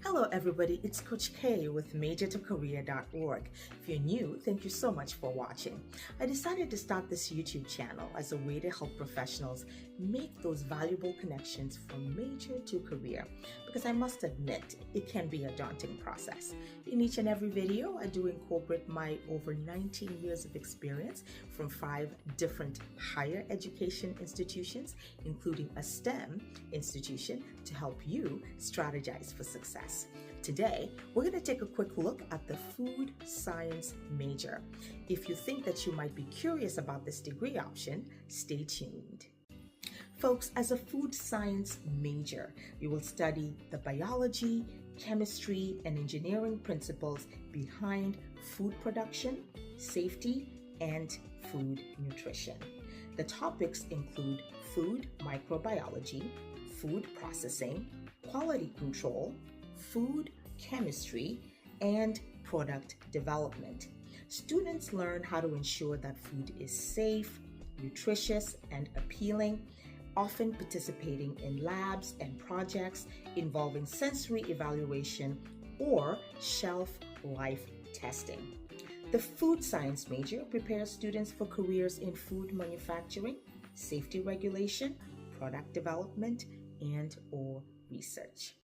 Hello everybody, it's Coach K with MajortoCareer.org. If you're new, thank you so much for watching. I decided to start this YouTube channel as a way to help professionals make those valuable connections from major to career, because I must admit, it can be a daunting process. In each and every video, I do incorporate my over 19 years of experience from 5 different higher education institutions, including a STEM institution, to help you strategize for success. Today, we're going to take a quick look at the food science major. If you think that you might be curious about this degree option, stay tuned. Folks, as a food science major, you will study the biology, chemistry, and engineering principles behind food production, safety, and food nutrition. The topics include food microbiology, food processing, quality control, food chemistry, and product development. Students learn how to ensure that food is safe, nutritious, and appealing, often participating in labs and projects involving sensory evaluation or shelf life testing. The food science major prepares students for careers in food manufacturing, safety regulation, product development, and/or research.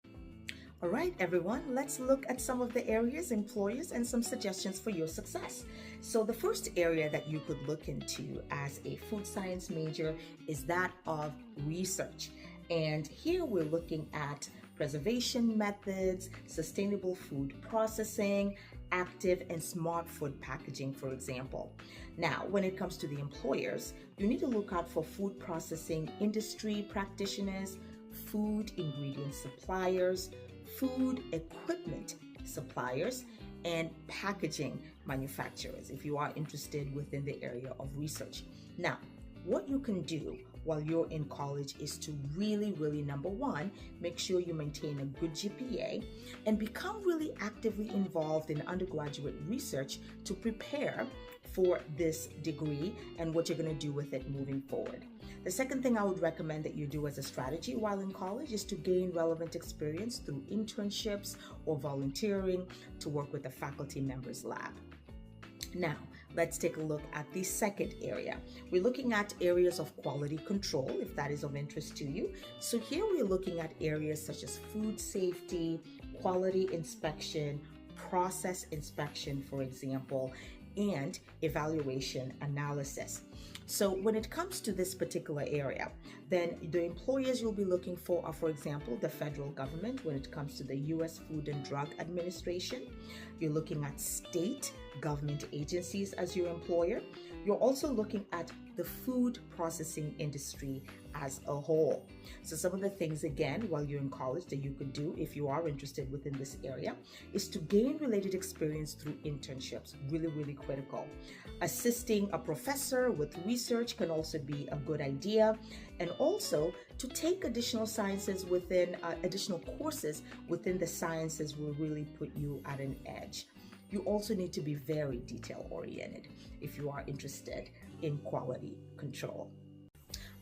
All right, everyone, let's look at some of the areas, employers, and some suggestions for your success. So the first area that you could look into as a food science major is that of research. And here we're looking at preservation methods, sustainable food processing, active and smart food packaging, for example. Now, when it comes to the employers, you need to look out for food processing industry practitioners, food ingredient suppliers, food equipment suppliers, and packaging manufacturers if you are interested within the area of research. Now, what you can do while you're in college is to really, number one, make sure you maintain a good GPA and become really actively involved in undergraduate research to prepare for this degree and what you're going to do with it moving forward. The second thing I would recommend that you do as a strategy while in college is to gain relevant experience through internships or volunteering to work with a faculty member's lab. Now, let's take a look at the second area. We're looking at areas of quality control, if that is of interest to you. So here we're looking at areas such as food safety, quality inspection, process inspection, for example, and evaluation analysis. So when it comes to this particular area, then the employers you'll be looking for are, for example, the federal government when it comes to the U.S. Food and Drug Administration. You're looking at state government agencies as your employer. You're also looking at the food processing industry as a whole. So some of the things, again, while you're in college that you could do if you are interested within this area is to gain related experience through internships. Really critical. Assisting a professor with research can also be a good idea, and also to take additional sciences within additional courses within the sciences will really put you at an edge. You also need to be very detail oriented if you are interested in quality control.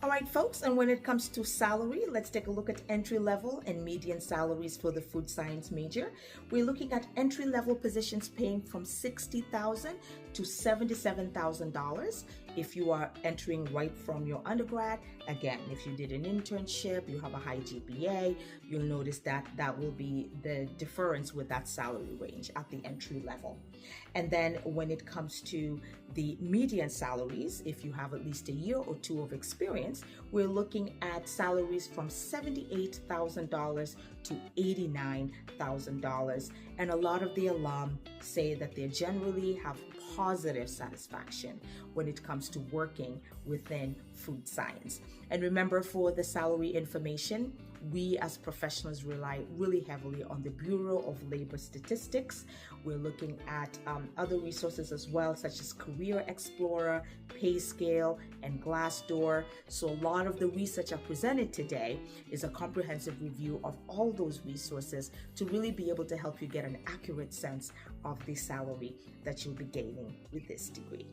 All right, folks, and when it comes to salary, let's take a look at entry-level and median salaries for the food science major. We're looking at entry-level positions paying from $60,000 to $77,000 if you are entering right from your undergrad. Again, if you did an internship, you have a high GPA, you'll notice that that will be the difference with that salary range at the entry level. And then when it comes to the median salaries, if you have at least a year or two of experience, we're looking at salaries from $78,000 to $89,000. And a lot of the alum say that they generally have positive satisfaction when it comes to working within food science. And remember, for the salary information, we as professionals rely really heavily on the Bureau of Labor Statistics. We're looking at other resources as well, such as Career Explorer, Pay Scale, and Glassdoor. So a lot of the research I presented today is a comprehensive review of all those resources to really be able to help you get an accurate sense of the salary that you'll be gaining with this degree.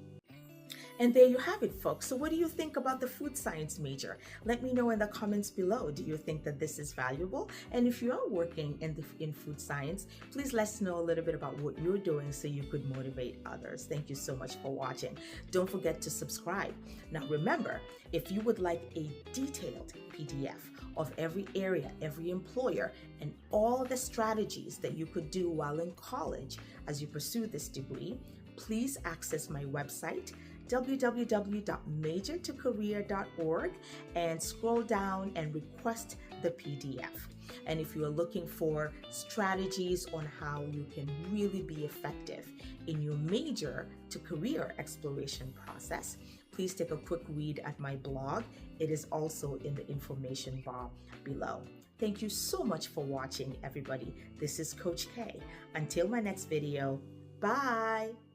And there you have it, folks. So what do you think about the food science major? Let me know in the comments below. Do you think that this is valuable? And if you are working in food science, please let us know a little bit about what you're doing so you could motivate others. Thank you so much for watching. Don't forget to subscribe. Now remember, if you would like a detailed PDF of every area, every employer, and all the strategies that you could do while in college as you pursue this degree, please access my website, www.MajortoCareer.org, and scroll down and request the PDF. And if you are looking for strategies on how you can really be effective in your major to career exploration process, please take a quick read at my blog. It is also in the information bar below. Thank you so much for watching, everybody. This is Coach K. Until my next video, bye.